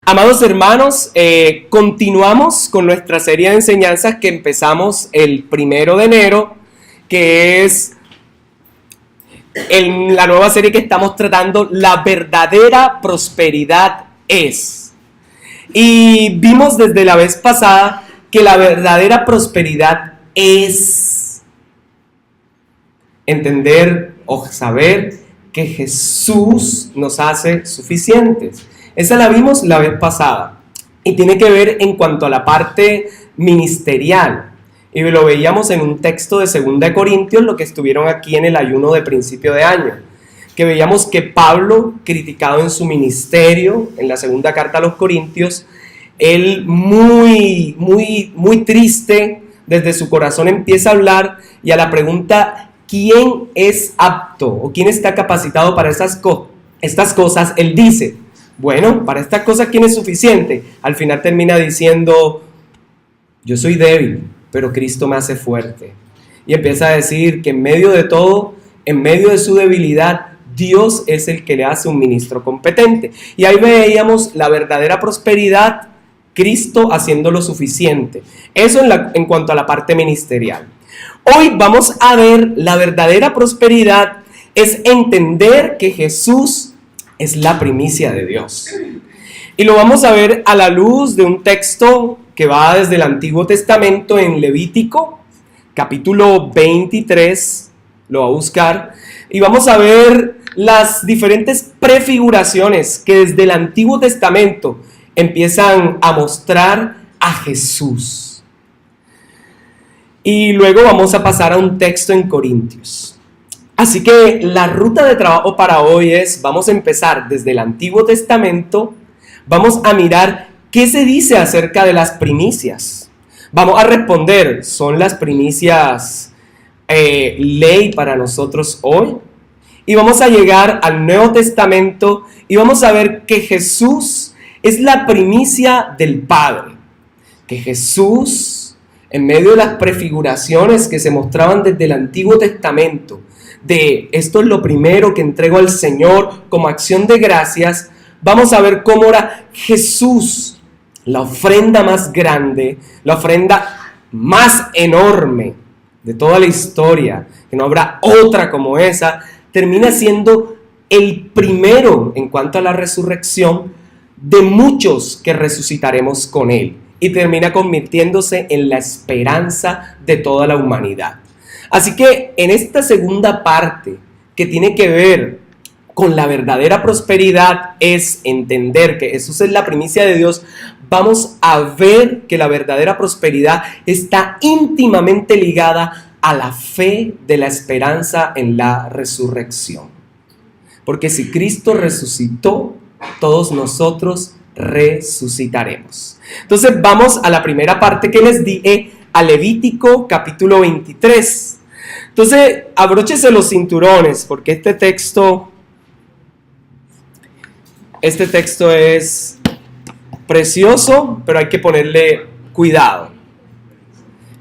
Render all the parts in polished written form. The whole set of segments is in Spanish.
Amados hermanos, continuamos con nuestra serie de enseñanzas que empezamos el 1 de enero, que es en la nueva serie que estamos tratando, La verdadera prosperidad es. Y vimos desde la vez pasada que la verdadera prosperidad es entender o saber que Jesús nos hace suficientes. Esa la vimos la vez pasada y tiene que ver en cuanto a la parte ministerial. Y lo veíamos en un texto de 2 Corintios, lo que estuvieron aquí en el ayuno de principio de año. Que veíamos que Pablo, criticado en su ministerio, en la segunda carta a los Corintios, él muy triste, desde su corazón empieza a hablar y a la pregunta, ¿quién es apto o quién está capacitado para estas cosas? Él dice, bueno, para estas cosas, ¿quién es suficiente? Al final termina diciendo, yo soy débil, pero Cristo me hace fuerte. Y empieza a decir que en medio de todo, en medio de su debilidad, Dios es el que le hace un ministro competente. Y ahí veíamos la verdadera prosperidad, Cristo haciendo lo suficiente. Eso en cuanto a la parte ministerial. Hoy vamos a ver la verdadera prosperidad, es entender que Jesús es la primicia de Dios. Y lo vamos a ver a la luz de un texto que va desde el Antiguo Testamento en Levítico, capítulo 23, lo va a buscar, y vamos a ver las diferentes prefiguraciones que desde el Antiguo Testamento empiezan a mostrar a Jesús. Y luego vamos a pasar a un texto en Corintios. Así que la ruta de trabajo para hoy es, vamos a empezar desde el Antiguo Testamento, vamos a mirar qué se dice acerca de las primicias. Vamos a responder, ¿son las primicias ley para nosotros hoy? Y vamos a llegar al Nuevo Testamento y vamos a ver que Jesús es la primicia del Padre. Que Jesús, en medio de las prefiguraciones que se mostraban desde el Antiguo Testamento, de esto es lo primero que entrego al Señor como acción de gracias, vamos a ver cómo era Jesús, la ofrenda más grande, la ofrenda más enorme de toda la historia, que no habrá otra como esa, termina siendo el primero en cuanto a la resurrección de muchos que resucitaremos con Él y termina convirtiéndose en la esperanza de toda la humanidad. Así que en esta segunda parte que tiene que ver con la verdadera prosperidad es entender que Jesús es la primicia de Dios, vamos a ver que la verdadera prosperidad está íntimamente ligada a la fe de la esperanza en la resurrección. Porque si Cristo resucitó, todos nosotros resucitaremos. Entonces vamos a la primera parte que les dije, a Levítico capítulo 23. Entonces abróchese los cinturones porque este texto es precioso, pero hay que ponerle cuidado.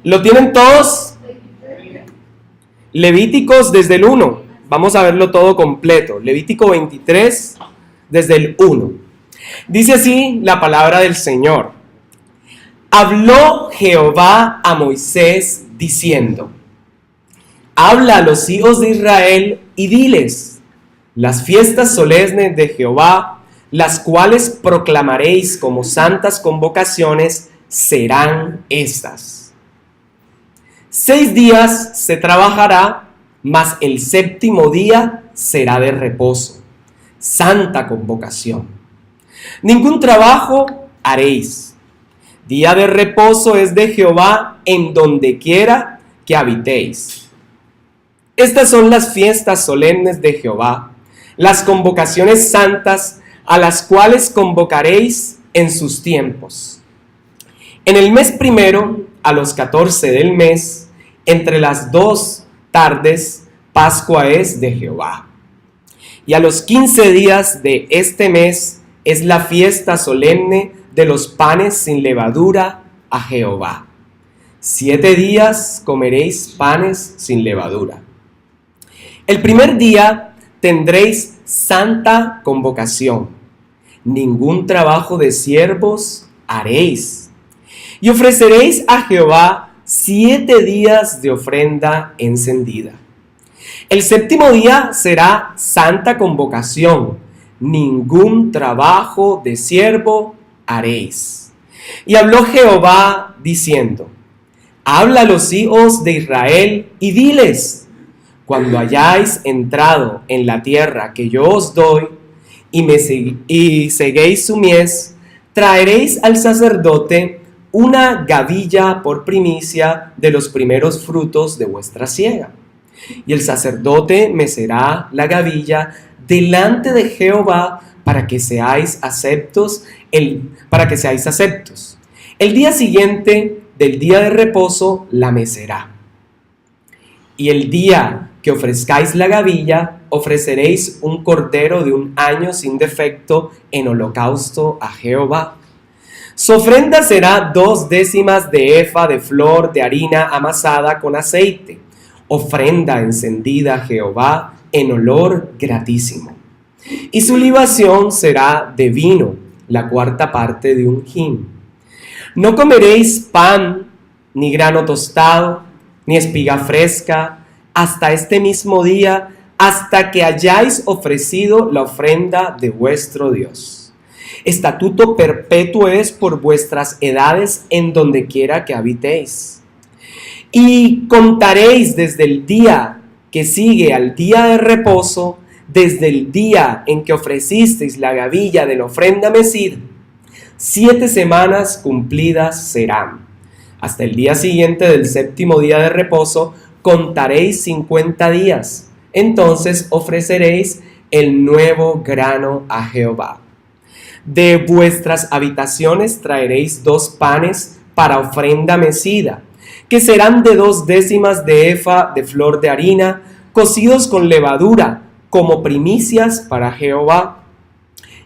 ¿Lo tienen todos? Levíticos desde el 1. Vamos a verlo todo completo. Levítico 23 desde el 1. Dice así la palabra del Señor. Habló Jehová a Moisés diciendo, habla a los hijos de Israel y diles, las fiestas solemnes de Jehová, las cuales proclamaréis como santas convocaciones, serán estas. 6 días se trabajará, mas el 7º día será de reposo, santa convocación. Ningún trabajo haréis. Día de reposo es de Jehová en donde quiera que habitéis. Estas son las fiestas solemnes de Jehová, las convocaciones santas a las cuales convocaréis en sus tiempos. En el mes primero, a los 14 del mes, entre las 2 tardes, Pascua es de Jehová. Y a los 15 días de este mes es la fiesta solemne de los panes sin levadura a Jehová. 7 días comeréis panes sin levadura. El primer día tendréis santa convocación. ningún trabajo de siervos haréis. Y ofreceréis a Jehová 7 días de ofrenda encendida. El 7º día será santa convocación, ningún trabajo de siervo haréis. Y habló Jehová diciendo: habla a los hijos de Israel y diles: cuando hayáis entrado en la tierra que yo os doy, y seguéis su mies, traeréis al sacerdote una gavilla por primicia de los primeros frutos de vuestra siega. Y el sacerdote mecerá la gavilla delante de Jehová para que seáis aceptos. El día siguiente del día de reposo la mecerá. Y el día que ofrezcáis la gavilla, ofreceréis un cordero de 1 año sin defecto en holocausto a Jehová. Su ofrenda será 2/10 de efa de flor de harina amasada con aceite, ofrenda encendida a Jehová en olor gratísimo. Y su libación será de vino, la 4ª parte de 1 hin. No comeréis pan, ni grano tostado, ni espiga fresca, hasta este mismo día, hasta que hayáis ofrecido la ofrenda de vuestro Dios. Estatuto perpetuo es por vuestras edades en donde quiera que habitéis. Y contaréis desde el día que sigue al día de reposo, desde el día en que ofrecisteis la gavilla de la ofrenda mecida, 7 semanas cumplidas serán. Hasta el día siguiente del 7º día de reposo contaréis 50 días. Entonces ofreceréis el nuevo grano a Jehová. De vuestras habitaciones traeréis 2 panes para ofrenda mecida, que serán de 2/10 de efa de flor de harina, cocidos con levadura, como primicias para Jehová.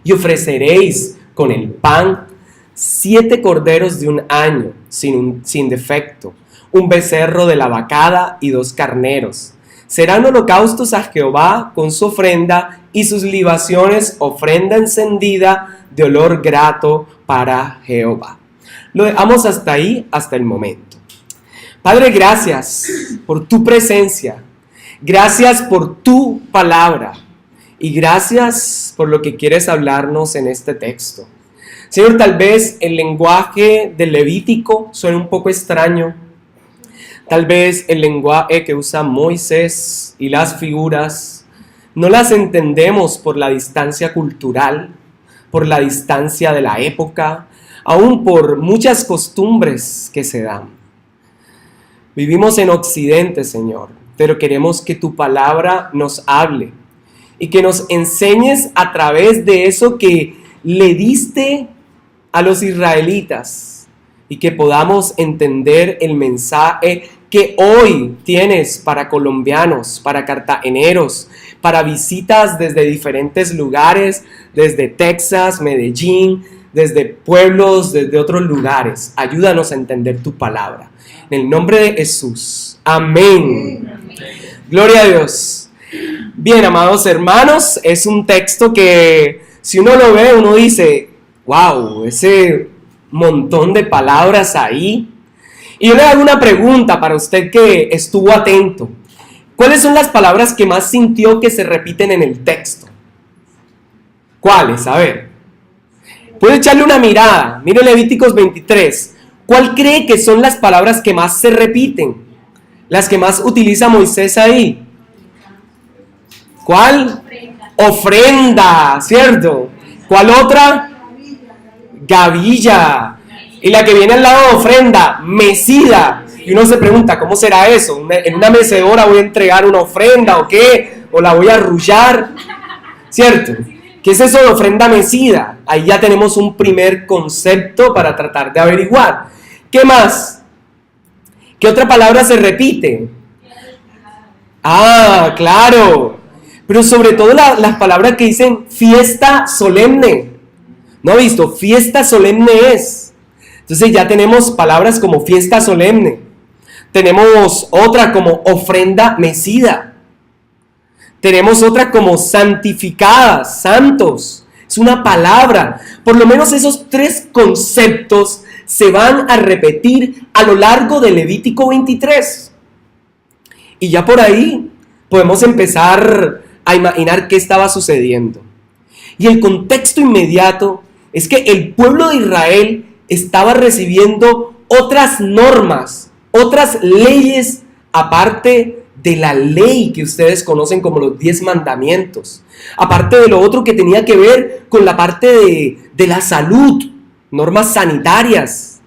Y ofreceréis con el pan 7 corderos de 1 año, sin defecto, un becerro de la vacada y 2 carneros. Serán holocaustos a Jehová con su ofrenda, y sus libaciones ofrenda encendida de olor grato para Jehová. Lo dejamos hasta ahí, hasta el momento. Padre, gracias por tu presencia, gracias por tu palabra y gracias por lo que quieres hablarnos en este texto. Señor, tal vez el lenguaje del Levítico suene un poco extraño. Tal vez el lenguaje que usa Moisés y las figuras no las entendemos por la distancia cultural, por la distancia de la época, aún por muchas costumbres que se dan. Vivimos en Occidente, Señor, pero queremos que tu palabra nos hable y que nos enseñes a través de eso que le diste a los israelitas y que podamos entender el mensaje que hoy tienes para colombianos, para cartageneros, para visitas desde diferentes lugares, desde Texas, Medellín, desde pueblos, desde otros lugares. Ayúdanos a entender tu palabra. En el nombre de Jesús. Amén. Gloria a Dios. Bien, amados hermanos, es un texto que si uno lo ve, uno dice, wow, ese montón de palabras ahí. Y yo le hago una pregunta para usted que estuvo atento. ¿Cuáles son las palabras que más sintió que se repiten en el texto? ¿Cuáles? A ver. Puede echarle una mirada. Mire Levíticos 23. ¿Cuál cree que son las palabras que más se repiten? Las que más utiliza Moisés ahí. ¿Cuál? Ofrenda, ¿cierto? ¿Cuál otra? Gavilla. Y la que viene al lado de ofrenda, mecida. Y uno se pregunta, ¿cómo será eso? ¿En una mecedora voy a entregar una ofrenda o qué? ¿O la voy a arrullar? ¿Cierto? ¿Qué es eso de ofrenda mecida? Ahí ya tenemos un primer concepto para tratar de averiguar. ¿Qué más? ¿Qué otra palabra se repite? Ah, claro. Pero sobre todo las palabras que dicen fiesta solemne. ¿No ha visto? Fiesta solemne es. Entonces ya tenemos palabras como fiesta solemne. Tenemos otra como ofrenda mecida. Tenemos otra como santificada, santos. es una palabra. Por lo menos esos 3 conceptos se van a repetir a lo largo de Levítico 23. Y ya por ahí podemos empezar a imaginar qué estaba sucediendo. Y el contexto inmediato es que el pueblo de Israel estaba recibiendo otras normas, otras leyes aparte de la ley que ustedes conocen como los 10 mandamientos. Aparte de lo otro que tenía que ver con la parte de la salud, normas sanitarias.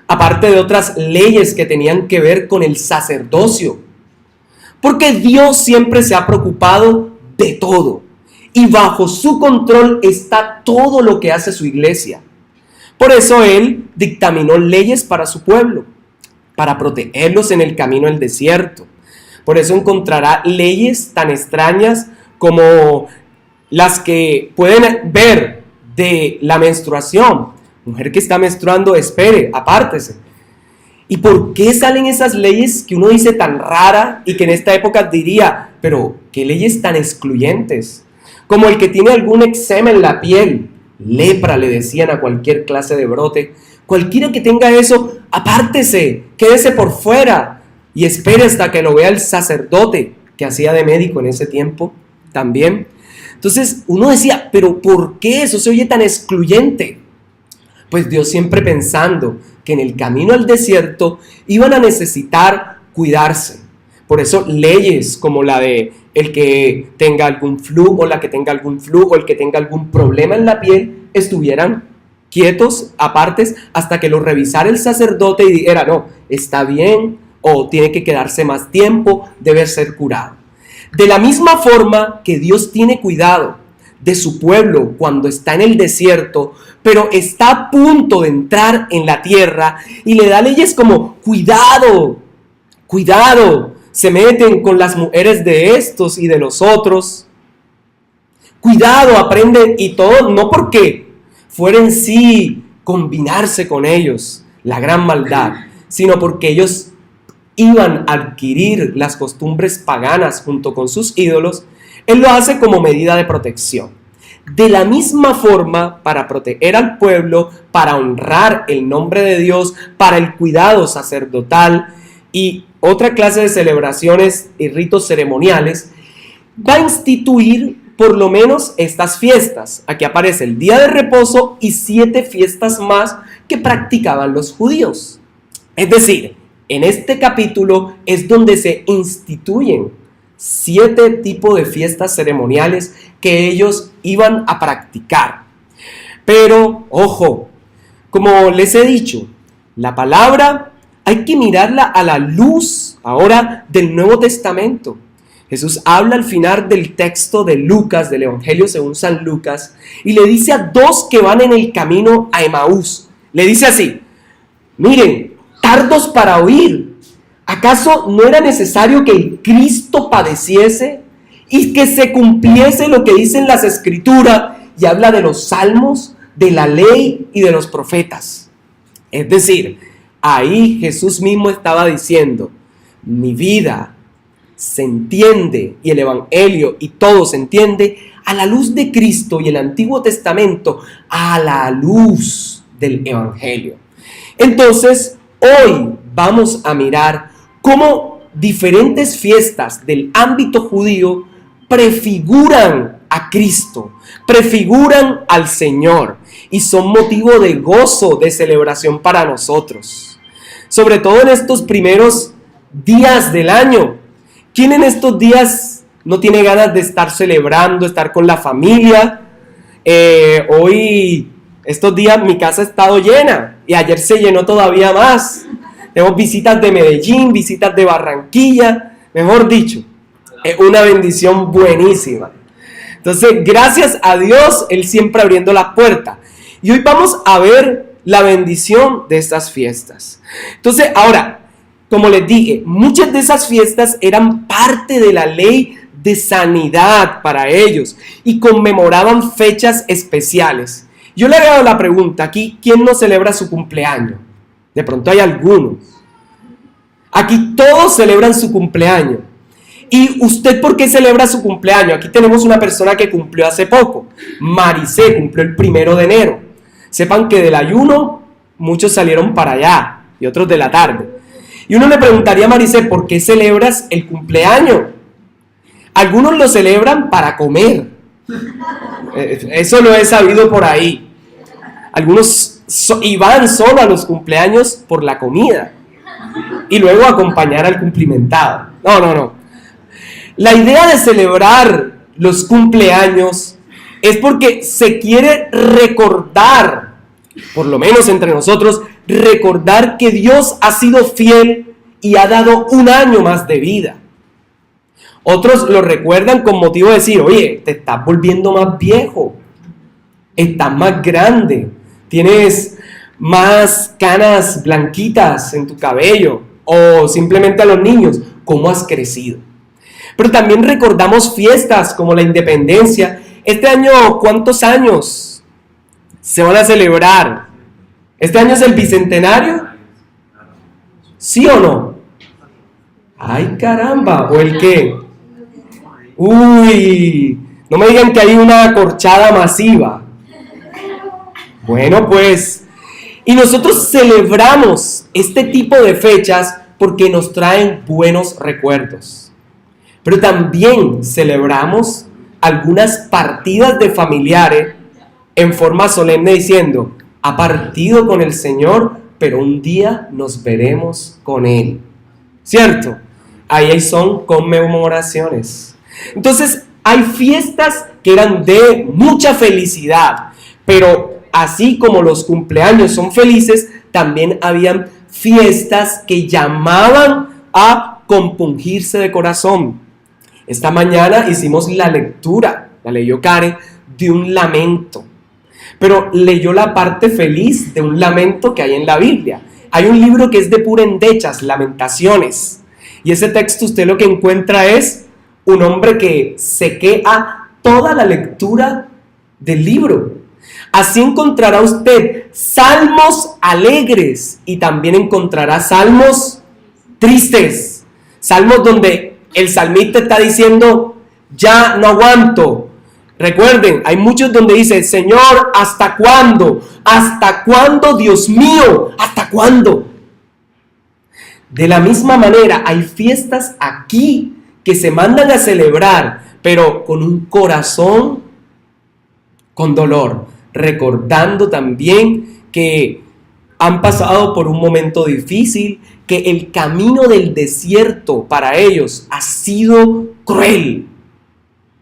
Aparte de otras leyes que tenían que ver con el sacerdocio. Porque Dios siempre se ha preocupado de todo. Y bajo su control está todo lo que hace su iglesia. Por eso Él dictaminó leyes para su pueblo, para protegerlos en el camino al desierto. Por eso encontrará leyes tan extrañas como las que pueden ver de la menstruación. Mujer que está menstruando, espere, apártese. ¿Y por qué salen esas leyes que uno dice tan rara y que en esta época diría, pero qué leyes tan excluyentes? Como el que tiene algún eczema en la piel, lepra le decían a cualquier clase de brote. Cualquiera que tenga eso, apártese, quédese por fuera y espere hasta que lo vea el sacerdote que hacía de médico en ese tiempo también. Entonces uno decía, pero ¿por qué eso se oye tan excluyente? Pues Dios siempre pensando que en el camino al desierto iban a necesitar cuidarse. Por eso leyes como la de el que tenga algún flu o la que tenga algún flu o el que tenga algún problema en la piel estuvieran quietos, apartes, hasta que lo revisara el sacerdote y dijera, no, está bien o tiene que quedarse más tiempo, debe ser curado. De la misma forma que Dios tiene cuidado de su pueblo cuando está en el desierto, pero está a punto de entrar en la tierra y le da leyes como cuidado, se meten con las mujeres de estos y de los otros. Cuidado, aprenden y todo, no porque fuera en sí combinarse con ellos la gran maldad, sino porque ellos iban a adquirir las costumbres paganas junto con sus ídolos. Él lo hace como medida de protección. De la misma forma, para proteger al pueblo, para honrar el nombre de Dios, para el cuidado sacerdotal y otra clase de celebraciones y ritos ceremoniales, va a instituir por lo menos estas fiestas. Aquí aparece el día de reposo y 7 fiestas más que practicaban los judíos. Es decir, en este capítulo es donde se instituyen 7 tipos de fiestas ceremoniales que ellos iban a practicar. Pero, ojo, como les he dicho, la palabra hay que mirarla a la luz ahora del Nuevo Testamento. Jesús habla al final del texto de Lucas, del Evangelio según San Lucas, y le dice a 2 que van en el camino a Emaús. Le dice así, miren, tardos para oír. ¿Acaso no era necesario que el Cristo padeciese y que se cumpliese lo que dicen las Escrituras? Y habla de los salmos, de la ley y de los profetas. Es decir, ahí Jesús mismo estaba diciendo, mi vida se entiende y el Evangelio y todo se entiende a la luz de Cristo y el Antiguo Testamento a la luz del Evangelio. Entonces, hoy vamos a mirar cómo diferentes fiestas del ámbito judío prefiguran a Cristo, prefiguran al Señor y son motivo de gozo, de celebración para nosotros. Sobre todo en estos primeros días del año. ¿Quién en estos días no tiene ganas de estar celebrando, estar con la familia? Hoy, estos días, mi casa ha estado llena y ayer se llenó todavía más. Tenemos visitas de Medellín, visitas de Barranquilla, mejor dicho, es una bendición buenísima. Entonces, gracias a Dios, Él siempre abriendo la puerta. Y hoy vamos a ver la bendición de estas fiestas. Entonces, ahora, como les dije, muchas de esas fiestas eran parte de la ley de sanidad para ellos y conmemoraban fechas especiales. Yo le hago la pregunta aquí, ¿quién no celebra su cumpleaños? De pronto hay algunos. Aquí todos celebran su cumpleaños. ¿Y usted por qué celebra su cumpleaños? Aquí tenemos una persona que cumplió hace poco. Maricé cumplió el 1 de enero. Sepan que del ayuno muchos salieron para allá y otros de la tarde. Y uno le preguntaría a Maricé, ¿por qué celebras el cumpleaños? Algunos lo celebran para comer. Eso lo he sabido por ahí. Algunos y van solo a los cumpleaños por la comida y luego acompañar al cumplimentado. No. La idea de celebrar los cumpleaños es porque se quiere recordar, por lo menos entre nosotros, recordar que Dios ha sido fiel y ha dado un año más de vida. Otros lo recuerdan con motivo de decir, oye, te estás volviendo más viejo, estás más grande, tienes más canas blanquitas en tu cabello, o simplemente a los niños, ¿cómo has crecido? Pero también recordamos fiestas como la independencia. Este año, ¿cuántos años se van a celebrar? ¿Este año es el bicentenario? ¿Sí o no? ¡Ay, caramba! ¿O el qué? ¡Uy! No me digan que hay una corchada masiva. Bueno, pues, y nosotros celebramos este tipo de fechas porque nos traen buenos recuerdos. Pero también celebramos algunas partidas de familiares en forma solemne diciendo, ha partido con el Señor, pero un día nos veremos con Él. ¿Cierto? Ahí son conmemoraciones. Entonces, hay fiestas que eran de mucha felicidad, pero así como los cumpleaños son felices, también habían fiestas que llamaban a compungirse de corazón. Esta mañana hicimos la lectura, la leyó Karen, de un lamento, pero leyó la parte feliz de un lamento que hay en la Biblia. Hay un libro que es de pura endechas, Lamentaciones, y ese texto usted lo que encuentra es un hombre que sequea toda la lectura del libro. Así encontrará usted salmos alegres y también encontrará salmos tristes, salmos donde el salmista está diciendo, ya no aguanto. Recuerden, hay muchos donde dice, Señor, ¿hasta cuándo? ¿Hasta cuándo, Dios mío? ¿Hasta cuándo? De la misma manera, hay fiestas aquí que se mandan a celebrar, pero con un corazón con dolor, recordando también que han pasado por un momento difícil, que el camino del desierto para ellos ha sido cruel,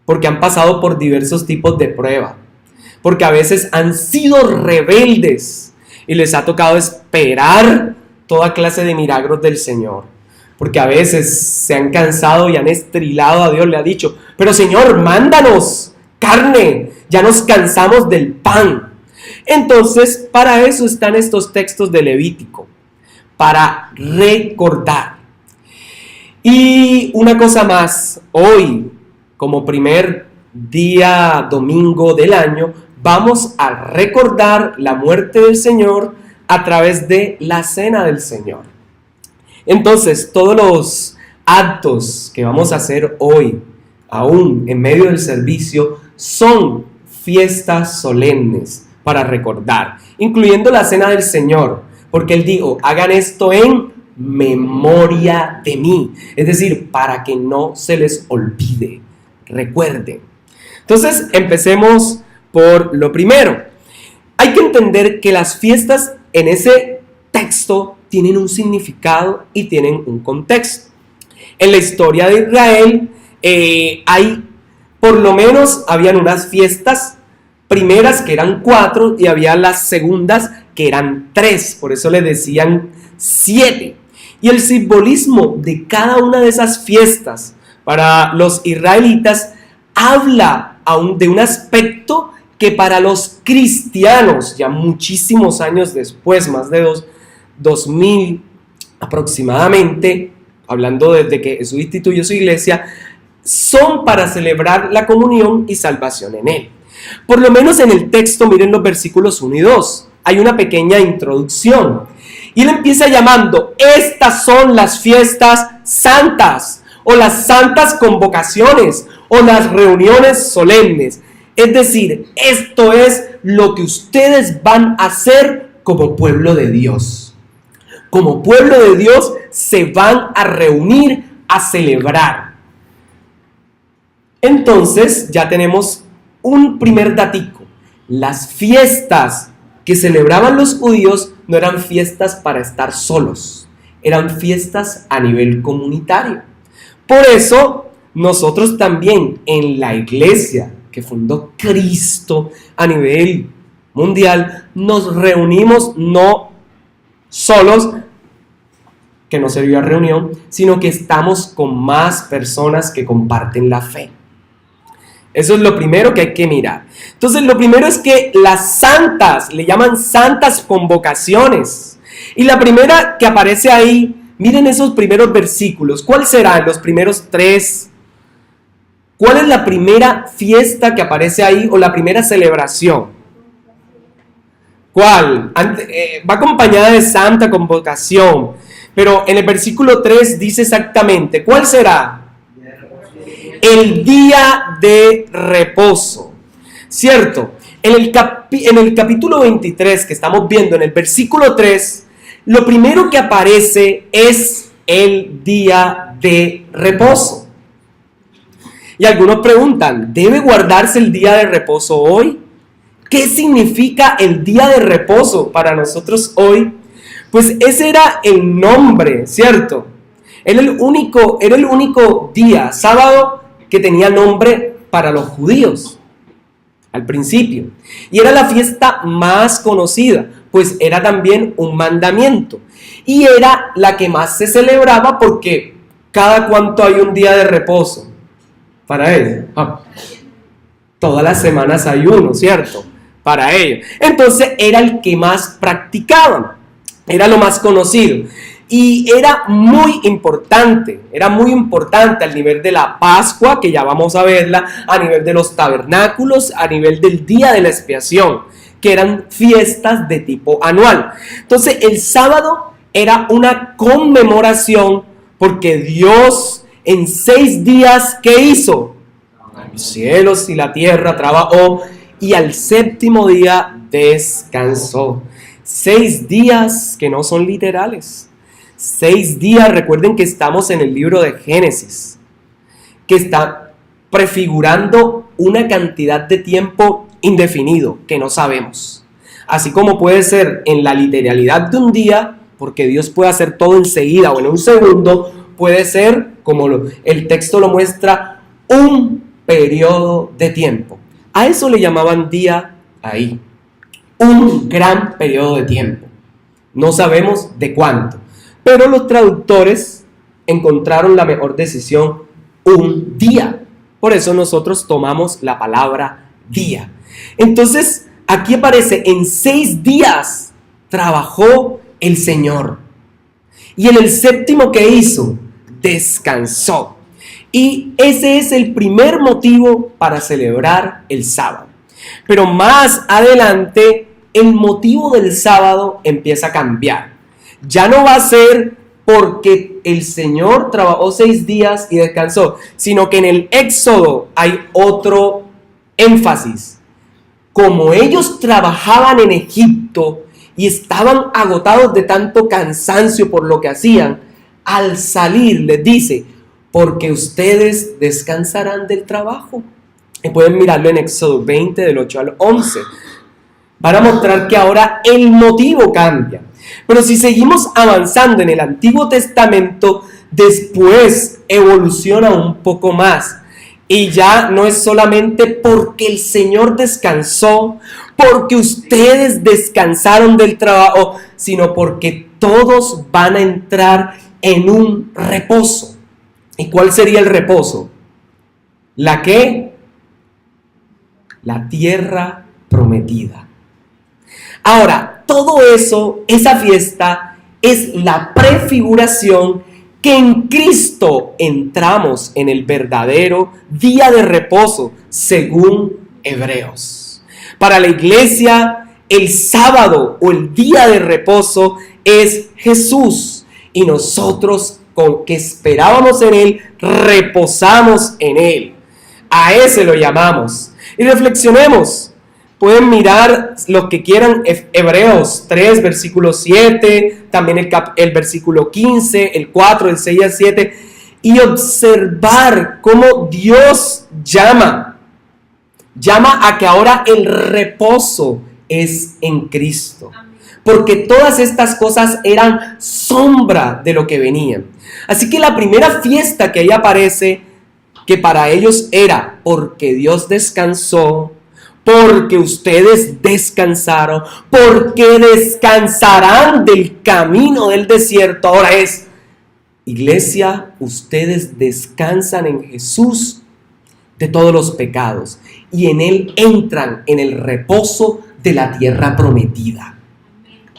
porque han pasado por diversos tipos de prueba, porque a veces han sido rebeldes y les ha tocado esperar toda clase de milagros del Señor, porque a veces se han cansado y han estrilado a Dios, le ha dicho, pero Señor, mándanos carne, ya nos cansamos del pan. Entonces, para eso están estos textos de Levítico, para recordar. Y una cosa más, hoy, como primer día domingo del año, vamos a recordar la muerte del Señor a través de la cena del Señor. Entonces, todos los actos que vamos a hacer hoy, aún en medio del servicio, son fiestas solemnes para recordar, incluyendo la cena del Señor, porque Él dijo, hagan esto en memoria de mí, es decir, para que no se les olvide, recuerden. Entonces, empecemos por lo primero. Hay que entender que las fiestas en ese texto tienen un significado y tienen un contexto. En la historia de Israel, por lo menos habían unas fiestas primeras que eran 4 y había las segundas que eran 3, por eso le decían 7. Y el simbolismo de cada una de esas fiestas para los israelitas habla aún de un aspecto que para los cristianos, ya muchísimos años después, más de 2000 aproximadamente, hablando desde que Jesús instituyó su iglesia, son para celebrar la comunión y salvación en Él. Por lo menos en el texto, miren los versículos 1 y 2, hay una pequeña introducción. Y Él empieza llamando, estas son las fiestas santas, o las santas convocaciones o las reuniones solemnes. Es decir, esto es lo que ustedes van a hacer como pueblo de Dios. Como pueblo de Dios se van a reunir a celebrar. Entonces ya tenemos un primer datico. Las fiestas que celebraban los judíos no eran fiestas para estar solos, eran fiestas a nivel comunitario. Por eso nosotros también en la iglesia que fundó Cristo a nivel mundial nos reunimos no solos, que no sirvió a reunión, sino que estamos con más personas que comparten la fe. Eso es lo primero que hay que mirar. Entonces, lo primero es que las santas, le llaman santas convocaciones. Y la primera que aparece ahí, miren esos primeros versículos. ¿Cuál serán los primeros 3? ¿Cuál es la primera fiesta que aparece ahí o la primera celebración? ¿Cuál? Va acompañada de santa convocación. Pero en el versículo 3 dice exactamente, ¿cuál será? El día de reposo, ¿cierto? En el capítulo 23 que estamos viendo, en el versículo 3, lo primero que aparece es el día de reposo. Y algunos preguntan, ¿debe guardarse el día de reposo hoy? ¿Qué significa el día de reposo para nosotros hoy? Pues ese era el nombre, ¿cierto? Era el único día, sábado, que tenía nombre para los judíos al principio. Y era la fiesta más conocida, pues era también un mandamiento. Y era la que más se celebraba porque cada cuánto hay un día de reposo para ellos. Todas las semanas hay uno, ¿cierto? Para ellos. Entonces era el que más practicaban, era lo más conocido. Y era muy importante al nivel de la Pascua, que ya vamos a verla, a nivel de los tabernáculos, a nivel del día de la expiación, que eran fiestas de tipo anual. Entonces el sábado era una conmemoración porque Dios en 6 días, ¿qué hizo? Los cielos y la tierra trabajó y al 7º día descansó. 6 días que no son literales. 6 días, recuerden que estamos en el libro de Génesis, que está prefigurando una cantidad de tiempo indefinido que no sabemos. Así como puede ser en la literalidad de un día, porque Dios puede hacer todo enseguida o en un segundo, puede ser, como el texto lo muestra, un periodo de tiempo. A eso le llamaban día ahí, un gran periodo de tiempo. No sabemos de cuánto. Pero los traductores encontraron la mejor decisión, un día. Por eso nosotros tomamos la palabra día. Entonces, aquí aparece, en 6 días trabajó el Señor. Y en el 7º que hizo, descansó. Y ese es el primer motivo para celebrar el sábado. Pero más adelante, el motivo del sábado empieza a cambiar. Ya no va a ser porque el Señor trabajó 6 días y descansó, sino que en el Éxodo hay otro énfasis. Como ellos trabajaban en Egipto y estaban agotados de tanto cansancio por lo que hacían, al salir les dice, porque ustedes descansarán del trabajo. Y pueden mirarlo en Éxodo 20 del 8 al 11. Van a mostrar que ahora el motivo cambia. Pero si seguimos avanzando en el Antiguo Testamento, después evoluciona un poco más. Y ya no es solamente porque el Señor descansó, porque ustedes descansaron del trabajo, sino porque todos van a entrar en un reposo. ¿Y cuál sería el reposo? ¿La qué? La tierra prometida. Ahora, todo eso, esa fiesta, es la prefiguración que en Cristo entramos en el verdadero día de reposo, según Hebreos. Para la iglesia, el sábado o el día de reposo es Jesús y nosotros que esperábamos en Él, reposamos en Él. A ese lo llamamos. Y reflexionemos. Pueden mirar lo que quieran, Hebreos 3, versículo 7, también el versículo 15, el 4, el 6 y el 7, y observar cómo Dios llama a que ahora el reposo es en Cristo. Porque todas estas cosas eran sombra de lo que venían. Así que la primera fiesta que ahí aparece, que para ellos era porque Dios descansó, porque ustedes descansaron, porque descansarán del camino del desierto. Ahora es, iglesia, ustedes descansan en Jesús de todos los pecados y en Él entran en el reposo de la tierra prometida.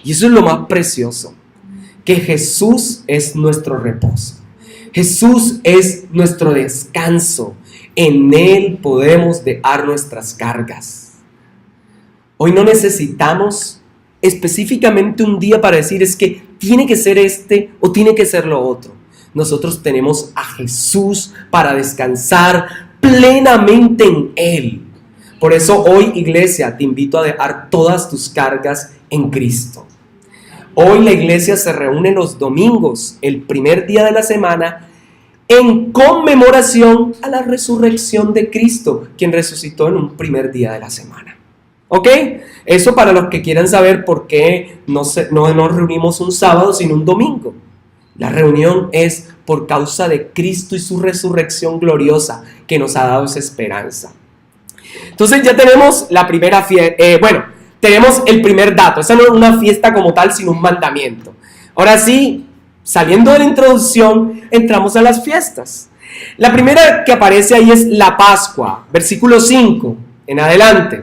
Y eso es lo más precioso, que Jesús es nuestro reposo. Jesús es nuestro descanso. En Él podemos dejar nuestras cargas. Hoy no necesitamos específicamente un día para decir es que tiene que ser este o tiene que ser lo otro. Nosotros tenemos a Jesús para descansar plenamente en Él. Por eso hoy, iglesia, te invito a dejar todas tus cargas en Cristo. Hoy la iglesia se reúne los domingos, el primer día de la semana, en conmemoración a la resurrección de Cristo, quien resucitó en un primer día de la semana. ¿Ok? Eso para los que quieran saber por qué no nos reunimos un sábado, sino un domingo. La reunión es por causa de Cristo y su resurrección gloriosa que nos ha dado esa esperanza. Entonces ya tenemos la primera fiesta. Tenemos el primer dato. Esa no es una fiesta como tal, sino un mandamiento. Ahora sí, saliendo de la introducción, entramos a las fiestas. La primera que aparece ahí es la Pascua, versículo 5 en adelante.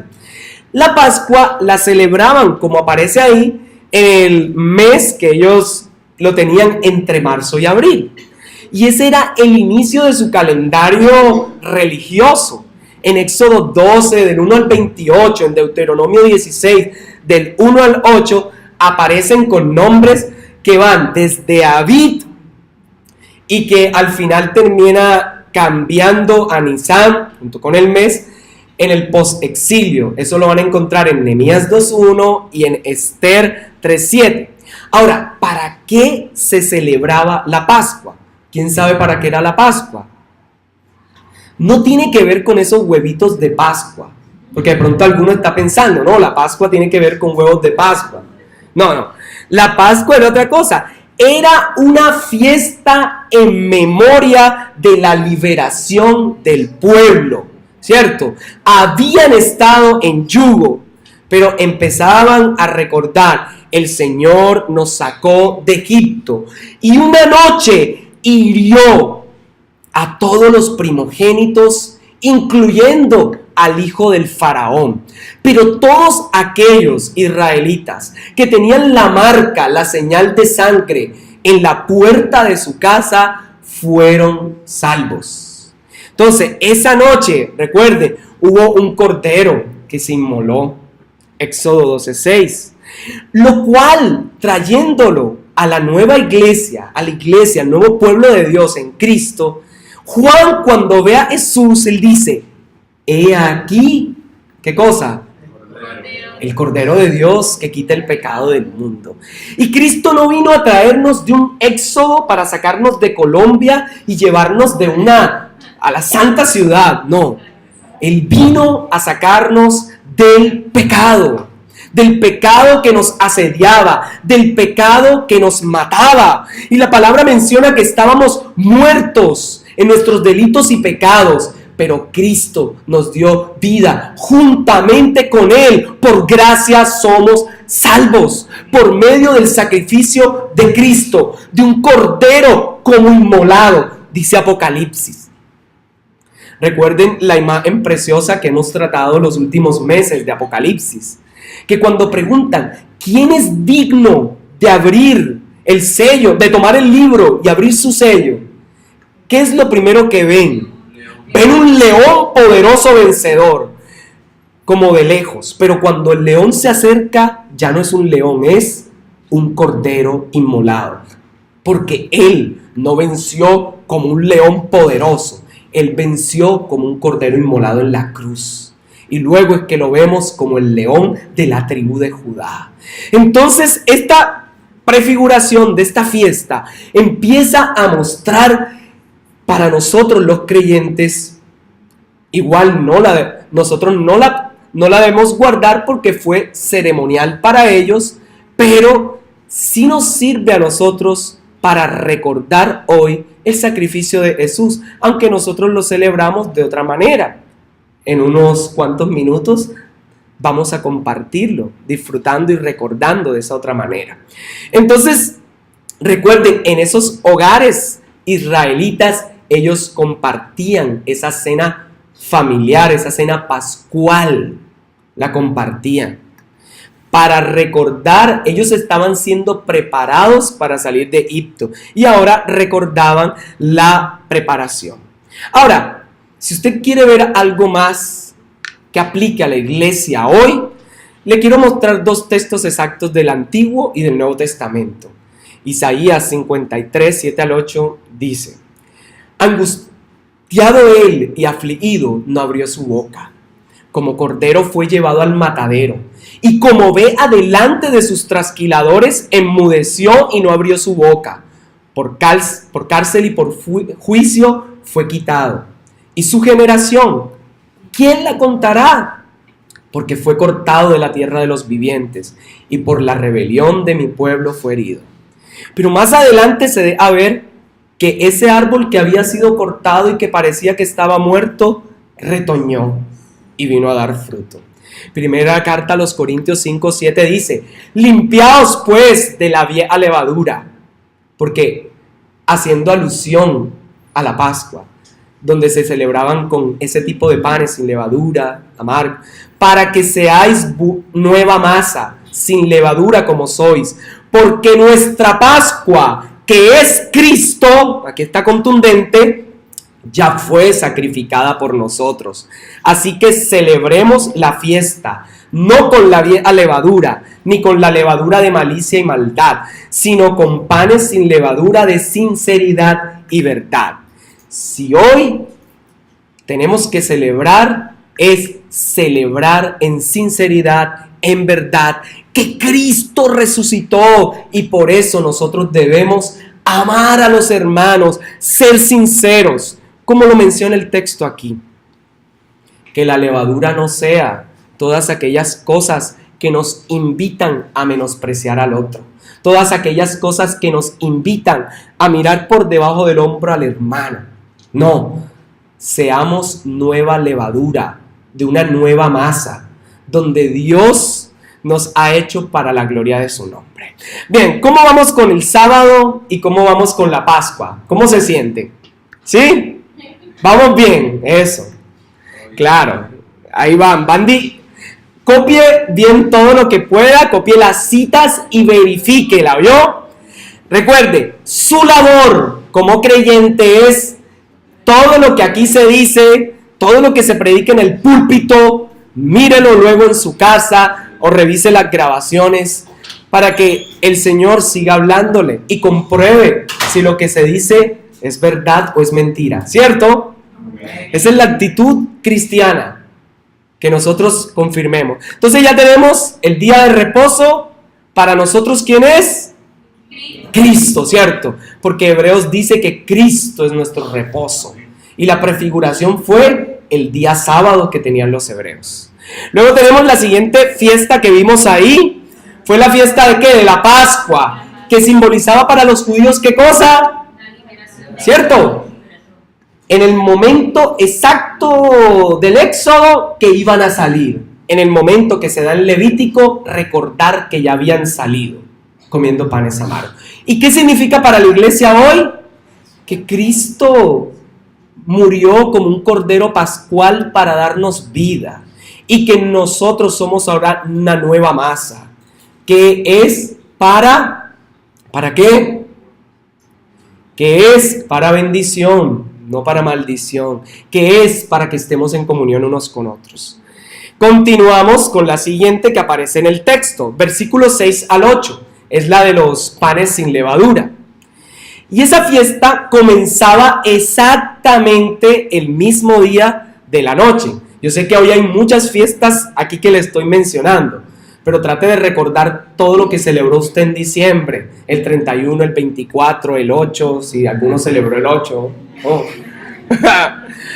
La Pascua la celebraban, como aparece ahí, en el mes que ellos lo tenían entre marzo y abril. Y ese era el inicio de su calendario religioso. En Éxodo 12, del 1 al 28, en Deuteronomio 16, del 1 al 8, aparecen con nombres que van desde Abib y que al final termina cambiando a Nisan, junto con el mes, en el post-exilio. Eso lo van a encontrar en Nehemías 2.1 y en Esther 3.7. Ahora, ¿para qué se celebraba la Pascua? ¿Quién sabe para qué era la Pascua? No tiene que ver con esos huevitos de Pascua, porque de pronto alguno está pensando, no, la Pascua tiene que ver con huevos de Pascua. No, la Pascua era otra cosa. Era una fiesta en memoria de la liberación del pueblo, ¿cierto? Habían estado en yugo, pero empezaban a recordar, el Señor nos sacó de Egipto y una noche hirió a todos los primogénitos, incluyendo al hijo del faraón. Pero todos aquellos israelitas que tenían la marca, la señal de sangre en la puerta de su casa, fueron salvos. Entonces, esa noche, recuerde, hubo un cordero que se inmoló, Éxodo 12:6, lo cual, trayéndolo a la nueva iglesia, al nuevo pueblo de Dios en Cristo, Juan, cuando ve a Jesús, él dice, he aquí, ¿qué cosa? El Cordero de Dios que quita el pecado del mundo. Y Cristo no vino a traernos de un éxodo para sacarnos de Colombia y llevarnos a la santa ciudad, no. Él vino a sacarnos del pecado que nos asediaba, del pecado que nos mataba. Y la palabra menciona que estábamos muertos en nuestros delitos y pecados, pero Cristo nos dio vida juntamente con Él. Por gracia somos salvos, por medio del sacrificio de Cristo, de un cordero como inmolado, dice Apocalipsis. Recuerden la imagen preciosa que hemos tratado los últimos meses de Apocalipsis, que cuando preguntan, ¿quién es digno de abrir el sello, de tomar el libro y abrir su sello? ¿Qué es lo primero que ven? Ven un león poderoso vencedor, como de lejos. Pero cuando el león se acerca, ya no es un león, es un cordero inmolado. Porque Él no venció como un león poderoso, Él venció como un cordero inmolado en la cruz. Y luego es que lo vemos como el león de la tribu de Judá. Entonces esta prefiguración de esta fiesta empieza a mostrar para nosotros los creyentes, igual nosotros no la debemos guardar porque fue ceremonial para ellos, pero sí nos sirve a nosotros para recordar hoy el sacrificio de Jesús, aunque nosotros lo celebramos de otra manera. En unos cuantos minutos vamos a compartirlo, disfrutando y recordando de esa otra manera. Entonces, recuerden, en esos hogares israelitas, ellos compartían esa cena familiar, esa cena pascual, la compartían. Para recordar, ellos estaban siendo preparados para salir de Egipto y ahora recordaban la preparación. Ahora, si usted quiere ver algo más que aplique a la iglesia hoy, le quiero mostrar dos textos exactos del Antiguo y del Nuevo Testamento. Isaías 53, 7 al 8 dice: angustiado él y afligido, no abrió su boca. Como cordero fue llevado al matadero, y como oveja delante de sus trasquiladores, enmudeció y no abrió su boca. Por cárcel y por juicio fue quitado. Y su generación, ¿quién la contará? Porque fue cortado de la tierra de los vivientes, y por la rebelión de mi pueblo fue herido. Pero más adelante se deja ver que ese árbol que había sido cortado y que parecía que estaba muerto, retoñó y vino a dar fruto. Primera carta a los Corintios 5:7 dice: limpiaos pues de la vieja levadura, porque haciendo alusión a la Pascua, donde se celebraban con ese tipo de panes sin levadura, amargo, para que seáis nueva masa, sin levadura como sois, porque nuestra Pascua, que es Cristo, aquí está contundente, ya fue sacrificada por nosotros. Así que celebremos la fiesta, no con la vieja levadura, ni con la levadura de malicia y maldad, sino con panes sin levadura de sinceridad y verdad. Si hoy tenemos que celebrar, es celebrar en sinceridad, en verdad, que Cristo resucitó, y por eso nosotros debemos amar a los hermanos, ser sinceros, como lo menciona el texto aquí. Que la levadura no sea todas aquellas cosas que nos invitan a menospreciar al otro, todas aquellas cosas que nos invitan a mirar por debajo del hombro al hermano. No, seamos nueva levadura, de una nueva masa, donde Dios nos ha hecho para la gloria de su nombre. Bien, ¿cómo vamos con el sábado y cómo vamos con la Pascua? ¿Cómo se siente? ¿Sí? ¿Vamos bien? Eso. Claro, ahí van. Copie bien todo lo que pueda, copie las citas y verifíquela, ¿vio? Recuerde, su labor como creyente es todo lo que aquí se dice, todo lo que se predica en el púlpito, mírelo luego en su casa o revise las grabaciones para que el Señor siga hablándole y compruebe si lo que se dice es verdad o es mentira, ¿cierto? Esa es la actitud cristiana que nosotros confirmemos. Entonces ya tenemos el día de reposo. Para nosotros, ¿quién es? Cristo, ¿cierto? Porque Hebreos dice que Cristo es nuestro reposo. Y la prefiguración fue el día sábado que tenían los hebreos. Luego tenemos la siguiente fiesta que vimos ahí. Fue la fiesta de ¿qué? De la Pascua, que simbolizaba para los judíos ¿qué cosa? ¿Cierto? En el momento exacto del éxodo que iban a salir. En el momento que se da en Levítico, recordar que ya habían salido comiendo panes amargos. ¿Y qué significa para la iglesia hoy? Que Cristo murió como un cordero pascual para darnos vida. Y que nosotros somos ahora una nueva masa. Que es ¿para qué? Que es para bendición, no para maldición. Que es para que estemos en comunión unos con otros. Continuamos con la siguiente que aparece en el texto, versículos 6 al 8. Es la de los panes sin levadura. Y esa fiesta comenzaba exactamente el mismo día de la noche. Yo sé que hoy hay muchas fiestas aquí que le estoy mencionando, pero trate de recordar todo lo que celebró usted en diciembre, el 31, el 24, el 8, si alguno celebró el 8. Oh.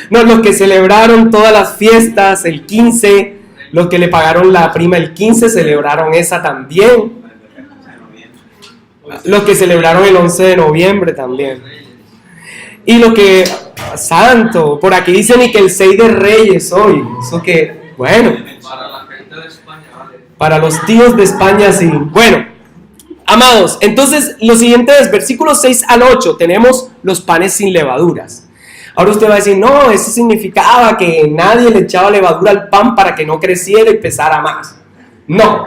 No, los que celebraron todas las fiestas, el 15, los que le pagaron la prima el 15 celebraron esa también. Los que celebraron el 11 de noviembre también. Y lo que, santo, por aquí dicen y que el 6 de Reyes hoy. Eso que, bueno. Para la gente de España, ¿vale? Para los tíos de España, sí. Bueno, amados, entonces lo siguiente es versículos 6 al 8. Tenemos los panes sin levaduras. Ahora usted va a decir, no, eso significaba que nadie le echaba levadura al pan para que no creciera y pesara más. No,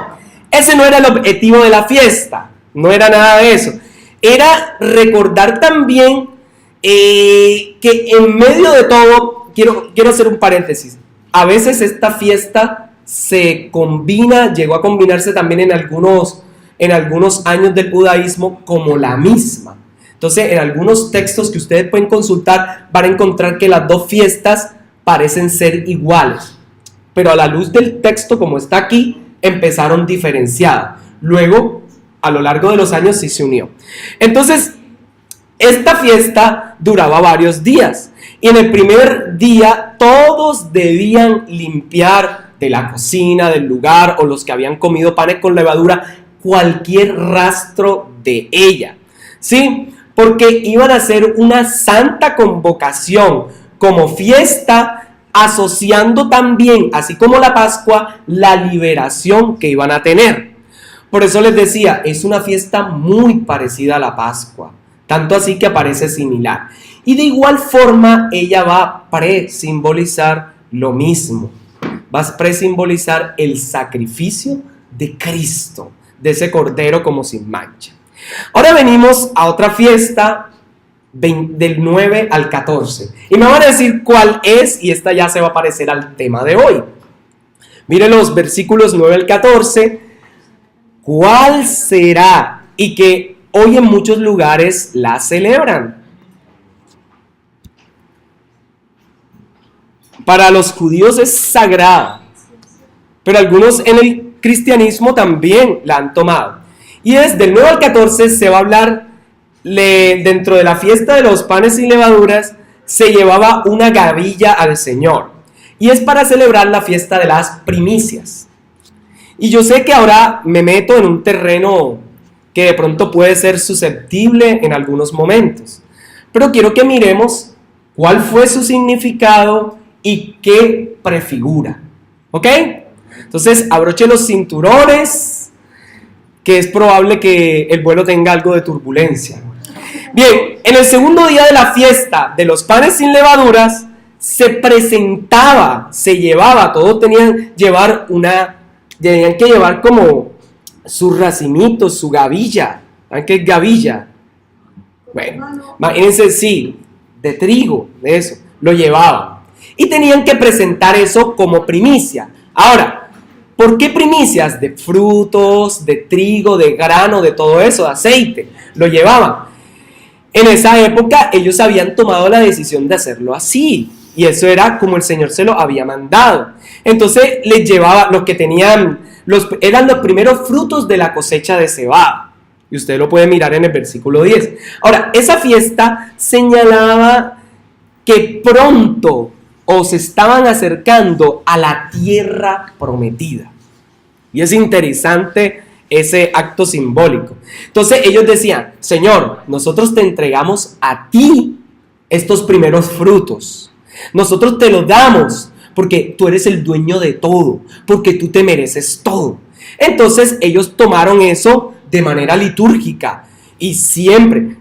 ese no era el objetivo de la fiesta. No era nada de eso. Era recordar también que en medio de todo, quiero hacer un paréntesis. A veces esta fiesta se combina, llegó a combinarse también en algunos años del judaísmo como la misma. Entonces, en algunos textos que ustedes pueden consultar, van a encontrar que las dos fiestas parecen ser iguales. Pero a la luz del texto, como está aquí, empezaron diferenciadas. Luego, a lo largo de los años sí se unió. Entonces, esta fiesta duraba varios días. Y en el primer día todos debían limpiar de la cocina, del lugar, o los que habían comido panes con levadura, cualquier rastro de ella. ¿Sí? Porque iban a hacer una santa convocación como fiesta, asociando también, así como la Pascua, la liberación que iban a tener. Por eso les decía, es una fiesta muy parecida a la Pascua, tanto así que aparece similar. Y de igual forma, ella va a presimbolizar lo mismo. Va a presimbolizar el sacrificio de Cristo, de ese cordero como sin mancha. Ahora venimos a otra fiesta del 9 al 14. Y me van a decir cuál es, y esta ya se va a parecer al tema de hoy. Miren los versículos 9 al 14. ¿Cuál será? Y que hoy en muchos lugares la celebran. Para los judíos es sagrada, pero algunos en el cristianismo también la han tomado. Y es del 9 al 14 se va a hablar, dentro de la fiesta de los panes sin levaduras, se llevaba una gavilla al Señor. Y es para celebrar la fiesta de las primicias. Y yo sé que ahora me meto en un terreno que de pronto puede ser susceptible en algunos momentos. Pero quiero que miremos cuál fue su significado y qué prefigura. ¿Ok? Entonces, abroche los cinturones, que es probable que el vuelo tenga algo de turbulencia. Bien, en el segundo día de la fiesta de los panes sin levaduras, se presentaba, se llevaba, todos tenían que llevar como sus racimitos, su gavilla. ¿Saben qué es gavilla? Bueno, imagínense, sí, de trigo, de eso, lo llevaban. Y tenían que presentar eso como primicia. Ahora, ¿por qué primicias? De frutos, de trigo, de grano, de todo eso, de aceite. Lo llevaban. En esa época ellos habían tomado la decisión de hacerlo así. Y eso era como el Señor se lo había mandado. Entonces les llevaba, los que tenían, eran los primeros frutos de la cosecha de cebada. Y usted lo puede mirar en el versículo 10. Ahora, esa fiesta señalaba que pronto o se estaban acercando a la tierra prometida. Y es interesante ese acto simbólico. Entonces ellos decían, Señor, nosotros te entregamos a ti estos primeros frutos. Nosotros te los damos porque tú eres el dueño de todo, porque tú te mereces todo. Entonces ellos tomaron eso de manera litúrgica y siempre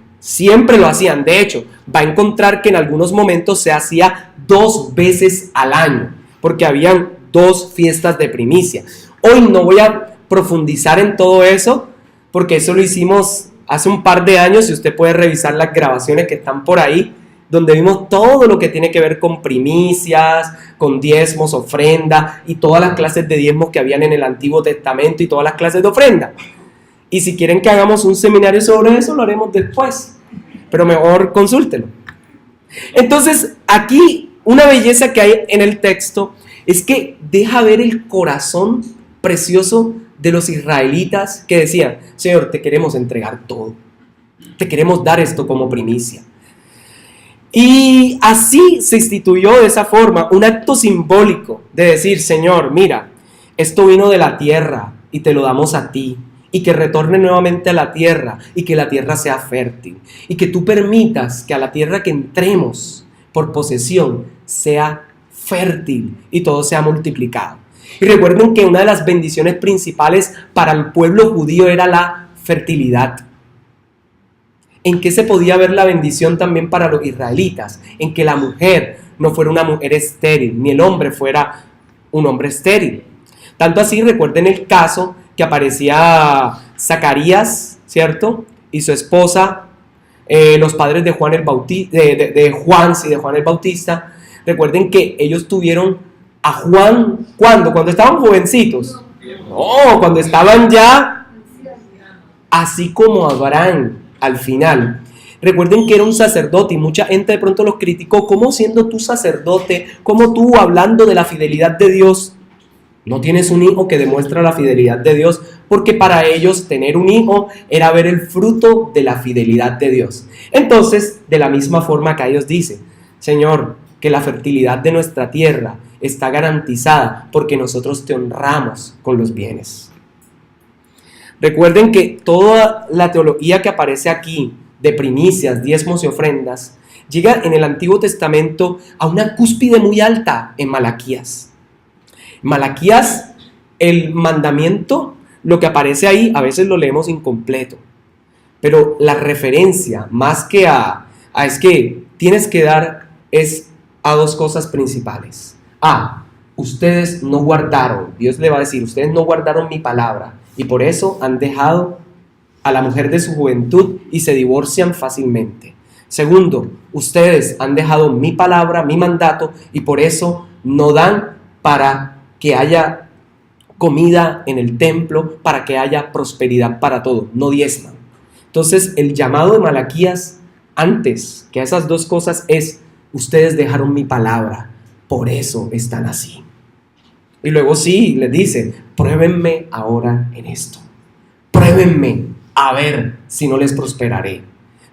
lo hacían. De hecho, va a encontrar que en algunos momentos se hacía 2 veces al año, porque habían 2 fiestas de primicia. Hoy no voy a profundizar en todo eso, porque eso lo hicimos hace un par de años y usted puede revisar las grabaciones que están por ahí, donde vimos todo lo que tiene que ver con primicias, con diezmos, ofrenda y todas las clases de diezmos que habían en el Antiguo Testamento y todas las clases de ofrenda. Y si quieren que hagamos un seminario sobre eso, lo haremos después. pero mejor consúltelo. Entonces, aquí una belleza que hay en el texto es que deja ver el corazón precioso de los israelitas que decían: Señor, te queremos entregar todo, te queremos dar esto como primicia. Y así se instituyó de esa forma un acto simbólico de decir: Señor, mira, esto vino de la tierra y te lo damos a ti, y que retorne nuevamente a la tierra y que la tierra sea fértil, y que tú permitas que a la tierra que entremos por posesión sea fértil y todo sea multiplicado. Y recuerden que una de las bendiciones principales para el pueblo judío era la fertilidad. ¿En qué se podía ver la bendición también para los israelitas? En que la mujer no fuera una mujer estéril, ni el hombre fuera un hombre estéril. Tanto así, recuerden el caso que aparecía Zacarías, ¿cierto? Y su esposa, los padres de Juan el Bautista, de Juan el Bautista. Recuerden que ellos tuvieron a Juan, ¿cuándo? Cuando estaban jovencitos. No, cuando estaban ya, así como Abraham al final. Recuerden que era un sacerdote y mucha gente de pronto los criticó. ¿Cómo siendo tú sacerdote? ¿Cómo tú hablando de la fidelidad de Dios no tienes un hijo que demuestra la fidelidad de Dios? Porque para ellos tener un hijo era ver el fruto de la fidelidad de Dios. Entonces, de la misma forma que ellos dicen: Señor, que la fertilidad de nuestra tierra está garantizada porque nosotros te honramos con los bienes. Recuerden que toda la teología que aparece aquí de primicias, diezmos y ofrendas llega en el Antiguo Testamento a una cúspide muy alta en Malaquías. Malaquías, el mandamiento, lo que aparece ahí, a veces lo leemos incompleto, pero la referencia, más que es que tienes que dar, es a dos cosas principales. Ustedes no guardaron, Dios le va a decir, ustedes no guardaron mi palabra, y por eso han dejado a la mujer de su juventud y se divorcian fácilmente. Segundo, ustedes han dejado mi palabra, mi mandato, y por eso no dan para que haya comida en el templo, para que haya prosperidad para todo, no diezman. Entonces el llamado de Malaquías, antes que esas dos cosas, es: ustedes dejaron mi palabra, por eso están así. Y luego sí, les dice: pruébenme ahora en esto, pruébenme a ver si no les prosperaré.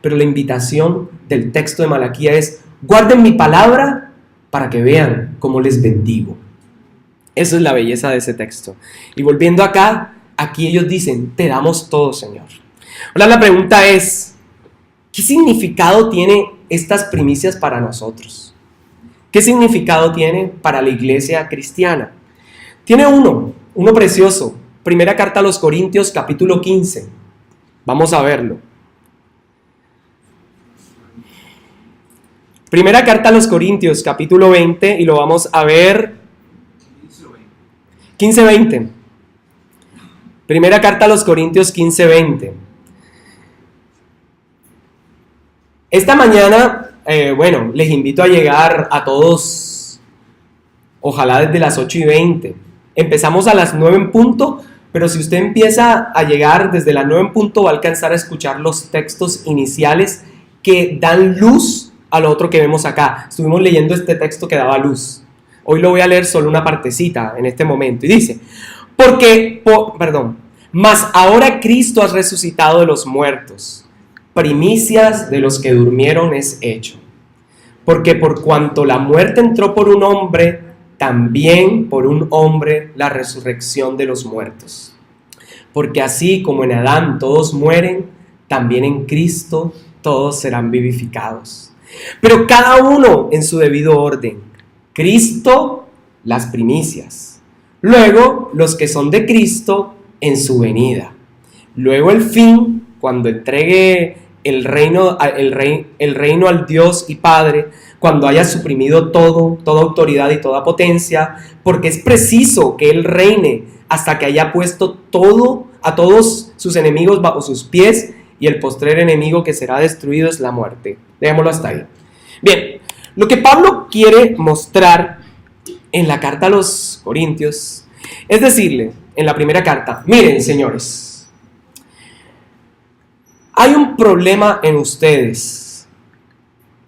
Pero la invitación del texto de Malaquías es: guarden mi palabra para que vean cómo les bendigo. Esa es la belleza de ese texto. Y volviendo acá, aquí ellos dicen: te damos todo, Señor. Ahora la pregunta es: ¿qué significado tiene estas primicias para nosotros? ¿Qué significado tiene para la iglesia cristiana? Tiene uno precioso. Primera carta a los Corintios, capítulo 15. Vamos a verlo. Primera carta a los Corintios, capítulo 20, y lo vamos a ver 15-20. Primera carta a los Corintios 15-20. Esta mañana, les invito a llegar a todos, ojalá desde las 8:20. Empezamos a las 9 en punto, pero si usted empieza a llegar desde las 9 en punto, va a alcanzar a escuchar los textos iniciales que dan luz a lo otro que vemos acá. Estuvimos leyendo este texto que daba luz. Hoy lo voy a leer solo una partecita en este momento. Y dice: mas ahora Cristo ha resucitado de los muertos, primicias de los que durmieron es hecho. Porque por cuanto la muerte entró por un hombre, también por un hombre la resurrección de los muertos. Porque así como en Adán todos mueren, también en Cristo todos serán vivificados. Pero cada uno en su debido orden. Cristo, las primicias. Luego, los que son de Cristo en su venida. Luego el fin, cuando entregue el reino al Dios y Padre, cuando haya suprimido toda autoridad y toda potencia, porque es preciso que Él reine hasta que haya puesto a todos sus enemigos bajo sus pies, y el postrer enemigo que será destruido es la muerte. Dejémoslo hasta ahí. Bien, lo que Pablo quiere mostrar en la carta a los Corintios es decirle, en la primera carta: miren, señores, hay un problema en ustedes.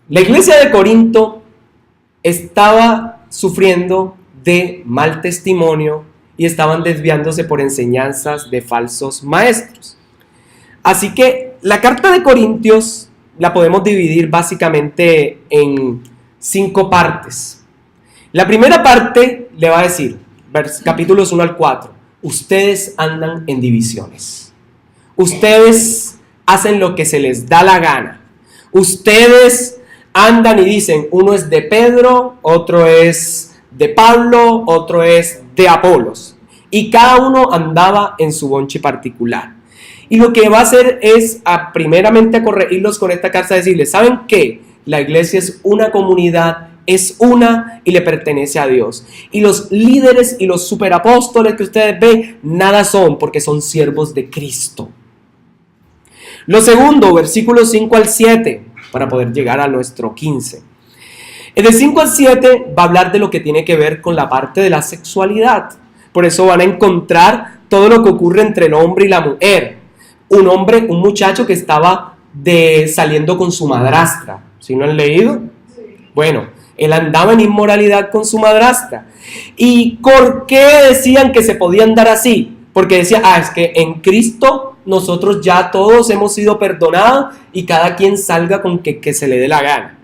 La iglesia de Corinto estaba sufriendo de mal testimonio y estaban desviándose por enseñanzas de falsos maestros. Así que la carta de Corintios la podemos dividir básicamente en 5 partes. La primera parte le va a decir, capítulos 1 al 4, ustedes andan en divisiones. Ustedes hacen lo que se les da la gana. Ustedes andan y dicen, uno es de Pedro, otro es de Pablo, otro es de Apolos. Y cada uno andaba en su bonche particular. Y lo que va a hacer es primeramente a corregirlos con esta carta, decirles, ¿saben qué? La iglesia es una comunidad, es una y le pertenece a Dios. Y los líderes y los superapóstoles que ustedes ven, nada son porque son siervos de Cristo. Lo segundo, versículos 5 al 7, para poder llegar a nuestro 15. En el 5 al 7 va a hablar de lo que tiene que ver con la parte de la sexualidad. Por eso van a encontrar todo lo que ocurre entre el hombre y la mujer. Un muchacho que estaba saliendo con su madrastra. ¿Sí no han leído? Bueno, él andaba en inmoralidad con su madrastra. ¿Y por qué decían que se podían dar así? Porque decía, es que en Cristo nosotros ya todos hemos sido perdonados y cada quien salga con que se le dé la gana.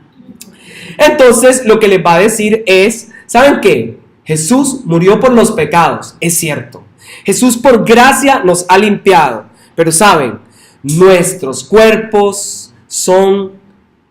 Entonces lo que les va a decir es, ¿saben qué? Jesús murió por los pecados, es cierto. Jesús por gracia nos ha limpiado. Pero saben, nuestros cuerpos son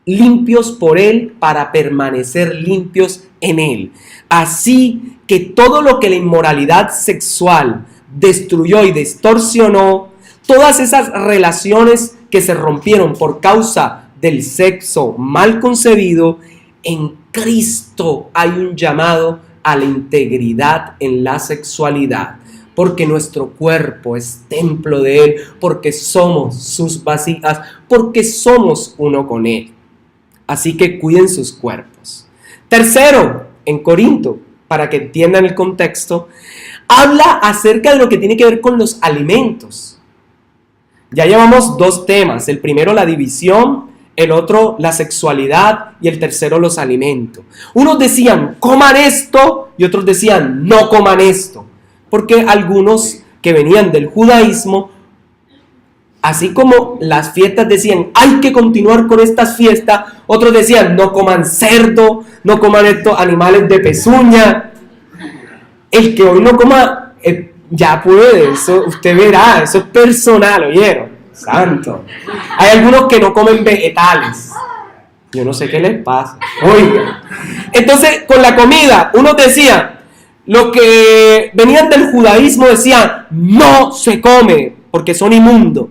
limpios por Él para permanecer limpios en Él. Así que todo lo que la inmoralidad sexual destruyó y distorsionó, todas esas relaciones que se rompieron por causa del sexo mal concebido, en Cristo hay un llamado a la integridad en la sexualidad. Porque nuestro cuerpo es templo de Él, porque somos sus vasijas, porque somos uno con Él. Así que cuiden sus cuerpos. Tercero, en Corinto, para que entiendan el contexto, habla acerca de lo que tiene que ver con los alimentos. Ya llevamos 2 temas, el primero la división, el otro la sexualidad y el tercero los alimentos. Unos decían, coman esto, y otros decían, no coman esto. Porque algunos que venían del judaísmo, así como las fiestas decían, hay que continuar con estas fiestas, otros decían, no coman cerdo, no coman estos animales de pezuña. El que hoy no coma, ya puede, eso usted verá, eso es personal, ¿oyeron? Santo. Hay algunos que no comen vegetales. Yo no sé qué les pasa. Oiga. Entonces, con la comida, unos decían, los que venían del judaísmo decían, no se come, porque son inmundos.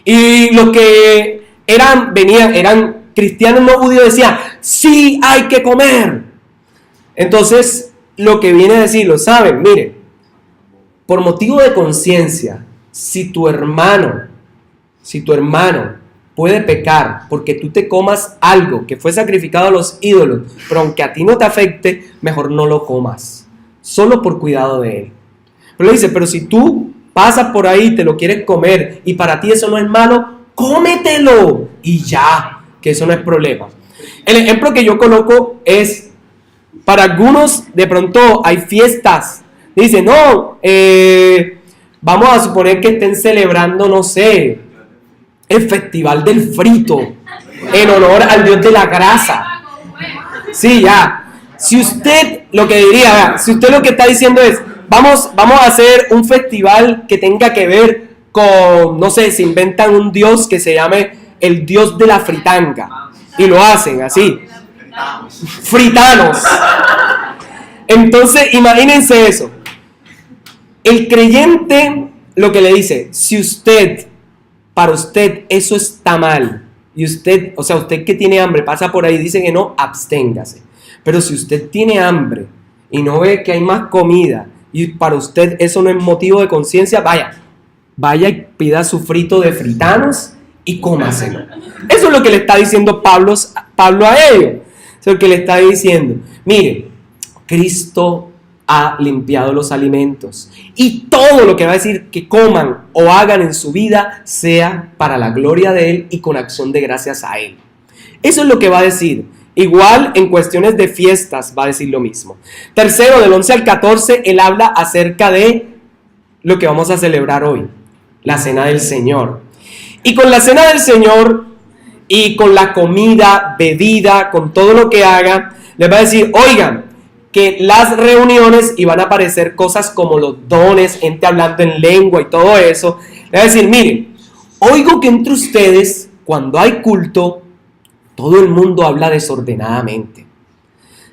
Y los que eran cristianos no judíos decían, sí hay que comer. Entonces, lo que viene a decirlo, ¿saben? Miren, por motivo de conciencia, si tu hermano puede pecar porque tú te comas algo que fue sacrificado a los ídolos, pero aunque a ti no te afecte, mejor no lo comas. Solo por cuidado de él. Pero le dice, pero si tú pasas por ahí, te lo quieres comer y para ti eso no es malo, cómetelo y ya, que eso no es problema. El ejemplo que yo coloco es, para algunos de pronto hay fiestas, dice, no, vamos a suponer que estén celebrando, no sé, el festival del frito, en honor al Dios de la grasa. Sí, ya. Si usted lo que está diciendo es, vamos a hacer un festival que tenga que ver con, no sé, se inventan un dios que se llame el dios de la fritanga y lo hacen así, fritanos. Entonces, imagínense eso. El creyente lo que le dice, si para usted eso está mal, y usted que tiene hambre pasa por ahí y dice que no, absténgase. Pero si usted tiene hambre y no ve que hay más comida y para usted eso no es motivo de conciencia, vaya y pida su frito de fritanos y cómaselo. Eso es lo que le está diciendo Pablo a ellos. Eso es lo que le está diciendo. Mire, Cristo ha limpiado los alimentos. Y todo lo que va a decir que coman o hagan en su vida sea para la gloria de Él y con acción de gracias a Él. Eso es lo que va a decir. Igual en cuestiones de fiestas va a decir lo mismo. Tercero, del 11 al 14, Él habla acerca de lo que vamos a celebrar hoy, la Cena del Señor. Y con la Cena del Señor y con la comida, bebida, con todo lo que haga, les va a decir, oigan, que las reuniones, y van a aparecer cosas como los dones, gente hablando en lengua y todo eso, le va a decir, miren, oigo que entre ustedes, cuando hay culto, todo el mundo habla desordenadamente.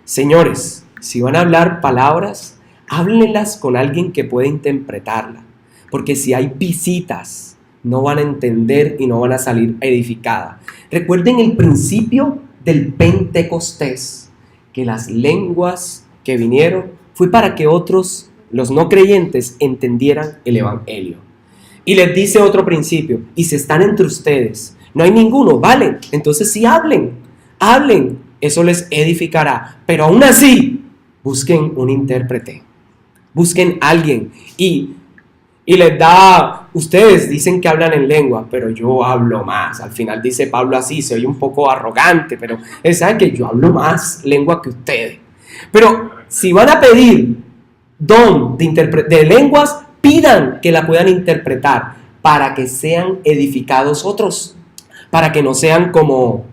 Señores, si van a hablar palabras, háblenlas con alguien que pueda interpretarla, porque si hay visitas, no van a entender y no van a salir edificadas. Recuerden el principio del Pentecostés, que las lenguas que vinieron fue para que otros, los no creyentes, entendieran el evangelio. Y les dice otro principio, y si están entre ustedes, no hay ninguno, vale, entonces sí hablen, eso les edificará, pero aún así, busquen un intérprete, busquen a alguien, y les da, ustedes dicen que hablan en lengua, pero yo hablo más. Al final dice Pablo así, se oye un poco arrogante, pero él sabe que yo hablo más lengua que ustedes. Pero si van a pedir don de lenguas, pidan que la puedan interpretar para que sean edificados otros, para que no sean como,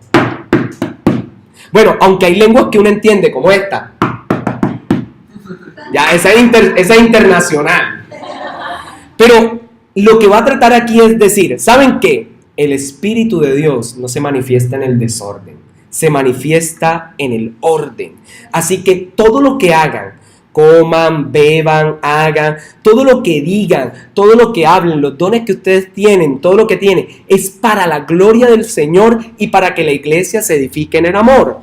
bueno, aunque hay lenguas que uno entiende como esta, ya esa es internacional. Pero lo que va a tratar aquí es decir, ¿saben qué? El Espíritu de Dios no se manifiesta en el desorden, se manifiesta en el orden. Así que todo lo que hagan, coman, beban, hagan, todo lo que digan, todo lo que hablen, los dones que ustedes tienen, todo lo que tienen, es para la gloria del Señor y para que la iglesia se edifique en el amor.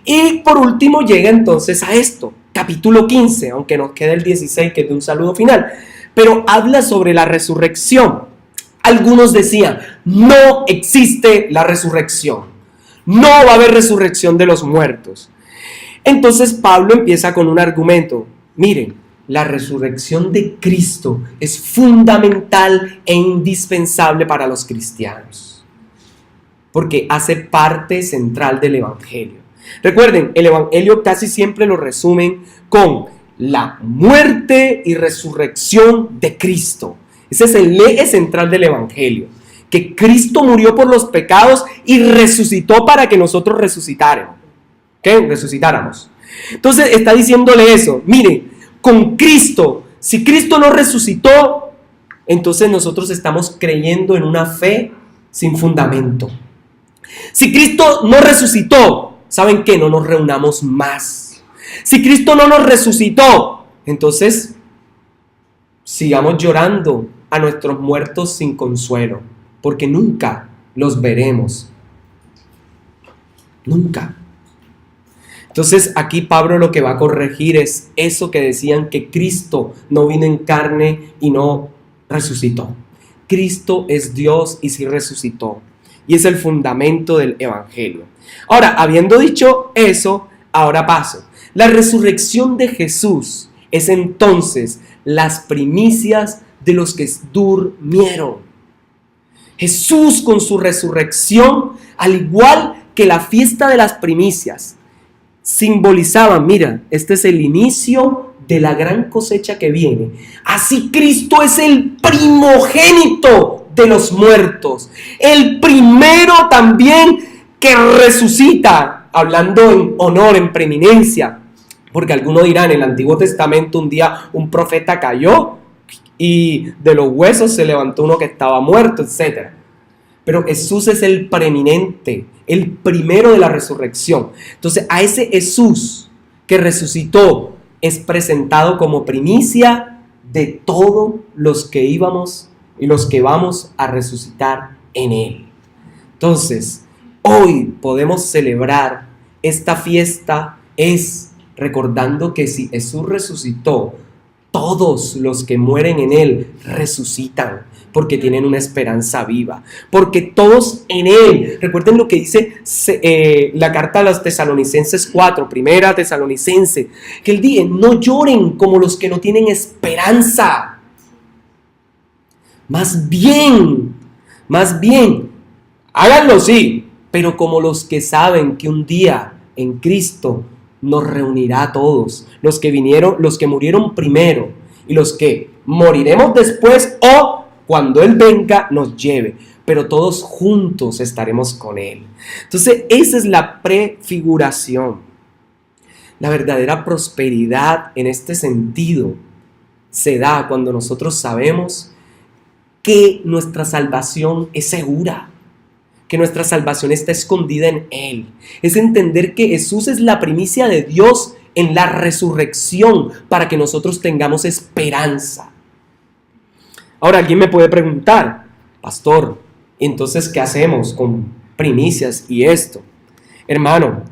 Y por último llega entonces a esto, capítulo 15, aunque nos quede el 16 que es de un saludo final. Pero habla sobre la resurrección. Algunos decían, no existe la resurrección. No va a haber resurrección de los muertos. Entonces Pablo empieza con un argumento. Miren, la resurrección de Cristo es fundamental e indispensable para los cristianos, porque hace parte central del Evangelio. Recuerden, el Evangelio casi siempre lo resumen con la muerte y resurrección de Cristo. Ese es el eje central del Evangelio, que Cristo murió por los pecados y resucitó para que nosotros resucitáramos. Entonces está diciéndole eso, miren, con Cristo, si Cristo no resucitó, entonces nosotros estamos creyendo en una fe sin fundamento. Si Cristo no resucitó, ¿saben qué? No nos reunamos más. Si Cristo no nos resucitó, entonces sigamos llorando a nuestros muertos sin consuelo, porque nunca los veremos. Nunca. Entonces aquí Pablo lo que va a corregir es eso que decían que Cristo no vino en carne y no resucitó. Cristo es Dios y sí resucitó. Y es el fundamento del Evangelio. Ahora, habiendo dicho eso, ahora paso. La resurrección de Jesús es entonces las primicias de los que durmieron. Jesús con su resurrección, al igual que la fiesta de las primicias, simbolizaban, mira, este es el inicio de la gran cosecha que viene. Así Cristo es el primogénito de los muertos, el primero también que resucita, hablando en honor, en preeminencia. Porque algunos dirán, en el Antiguo Testamento un día un profeta cayó y de los huesos se levantó uno que estaba muerto, etc. Pero Jesús es el preeminente, el primero de la resurrección. Entonces a ese Jesús que resucitó es presentado como primicia de todos los que íbamos y los que vamos a resucitar en Él. Entonces, hoy podemos celebrar esta fiesta es recordando que si Jesús resucitó, todos los que mueren en Él resucitan, porque tienen una esperanza viva, porque todos en Él, recuerden lo que dice la carta a los Tesalonicenses 4, primera Tesalonicense, que Él dice, no lloren como los que no tienen esperanza, más bien, háganlo sí, pero como los que saben que un día en Cristo nos reunirá a todos, los que murieron primero y los que moriremos después o cuando Él venga nos lleve, pero todos juntos estaremos con Él. Entonces esa es la prefiguración. La verdadera prosperidad en este sentido se da cuando nosotros sabemos que nuestra salvación es segura, que nuestra salvación está escondida en Él. Es entender que Jesús es la primicia de Dios en la resurrección para que nosotros tengamos esperanza. Ahora alguien me puede preguntar, pastor, entonces ¿qué hacemos con primicias y esto? Hermano,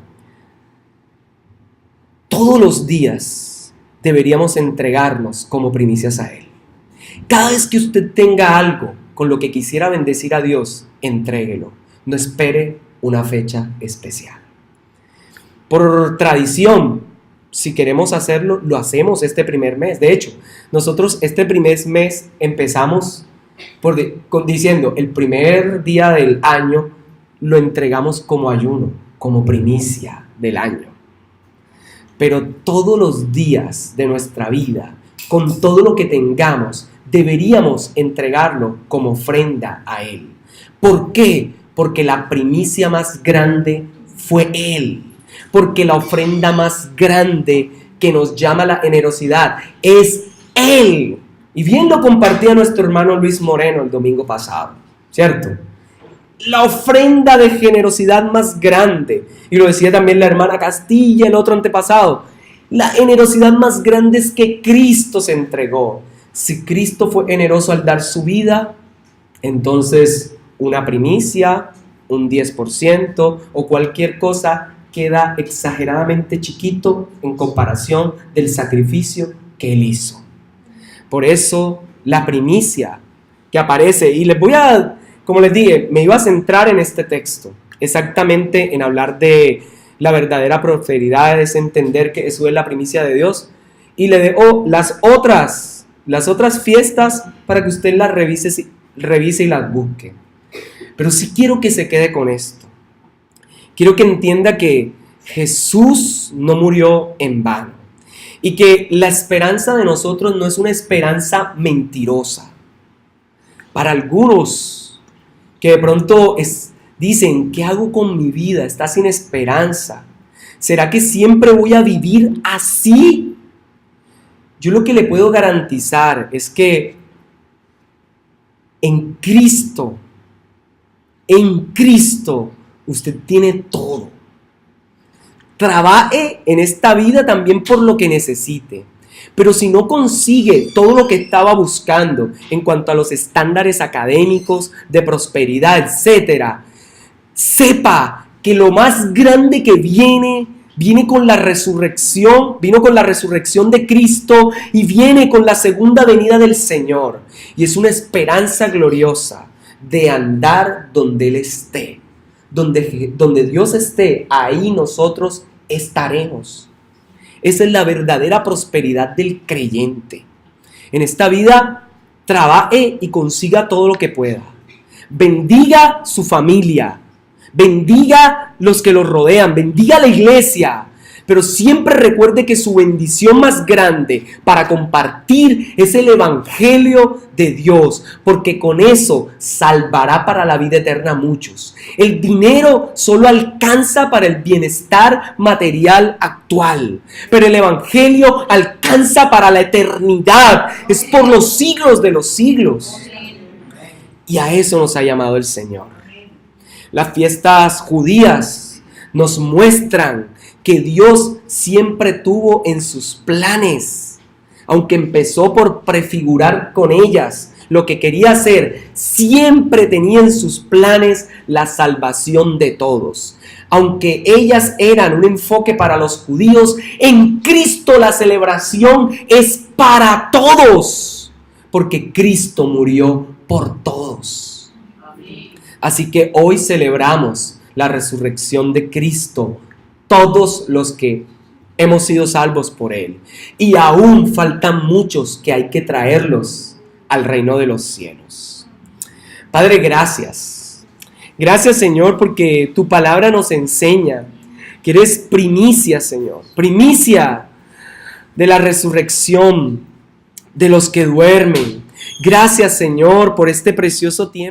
todos los días deberíamos entregarnos como primicias a Él. Cada vez que usted tenga algo con lo que quisiera bendecir a Dios, entréguelo. No espere una fecha especial. Por tradición, si queremos hacerlo, lo hacemos este primer mes. De hecho, nosotros este primer mes empezamos diciendo, el primer día del año lo entregamos como ayuno, como primicia del año. Pero todos los días de nuestra vida, con todo lo que tengamos, deberíamos entregarlo como ofrenda a Él. ¿Por qué? Porque la primicia más grande fue Él. Porque la ofrenda más grande que nos llama a la generosidad es Él. Y bien lo compartía nuestro hermano Luis Moreno el domingo pasado, ¿cierto? La ofrenda de generosidad más grande, y lo decía también la hermana Castilla el otro antepasado, la generosidad más grande es que Cristo se entregó. Si Cristo fue generoso al dar su vida, entonces una primicia, un 10% o cualquier cosa queda exageradamente chiquito en comparación del sacrificio que Él hizo. Por eso la primicia que aparece, y como les dije, me iba a centrar en este texto, exactamente en hablar de la verdadera prosperidad, es entender que Jesús es la primicia de Dios, y le dejo las otras fiestas para que usted las revise y las busque. Pero sí quiero que se quede con esto. Quiero que entienda que Jesús no murió en vano y que la esperanza de nosotros no es una esperanza mentirosa. Para algunos que de pronto dicen, ¿qué hago con mi vida? Está sin esperanza. ¿Será que siempre voy a vivir así? Yo lo que le puedo garantizar es que en Cristo, usted tiene todo. Trabaje en esta vida también por lo que necesite. Pero si no consigue todo lo que estaba buscando en cuanto a los estándares académicos, de prosperidad, etc., sepa que lo más grande que viene con la resurrección, vino con la resurrección de Cristo y viene con la segunda venida del Señor. Y es una esperanza gloriosa de andar donde Él esté. Donde Dios esté, ahí nosotros estaremos. Esa es la verdadera prosperidad del creyente. En esta vida, trabaje y consiga todo lo que pueda. Bendiga su familia. Bendiga los que los rodean. Bendiga la iglesia. Pero siempre recuerde que su bendición más grande para compartir es el evangelio de Dios, porque con eso salvará para la vida eterna a muchos. El dinero solo alcanza para el bienestar material actual, pero el evangelio alcanza para la eternidad. Es por los siglos de los siglos. Y a eso nos ha llamado el Señor. Las fiestas judías nos muestran que Dios siempre tuvo en sus planes, aunque empezó por prefigurar con ellas lo que quería hacer, siempre tenía en sus planes la salvación de todos. Aunque ellas eran un enfoque para los judíos, en Cristo la celebración es para todos, porque Cristo murió por todos. Así que hoy celebramos la resurrección de Cristo, todos los que hemos sido salvos por Él. Y aún faltan muchos que hay que traerlos al reino de los cielos. Padre, gracias. Gracias, Señor, porque tu palabra nos enseña que eres primicia, Señor. Primicia de la resurrección de los que duermen. Gracias, Señor, por este precioso tiempo.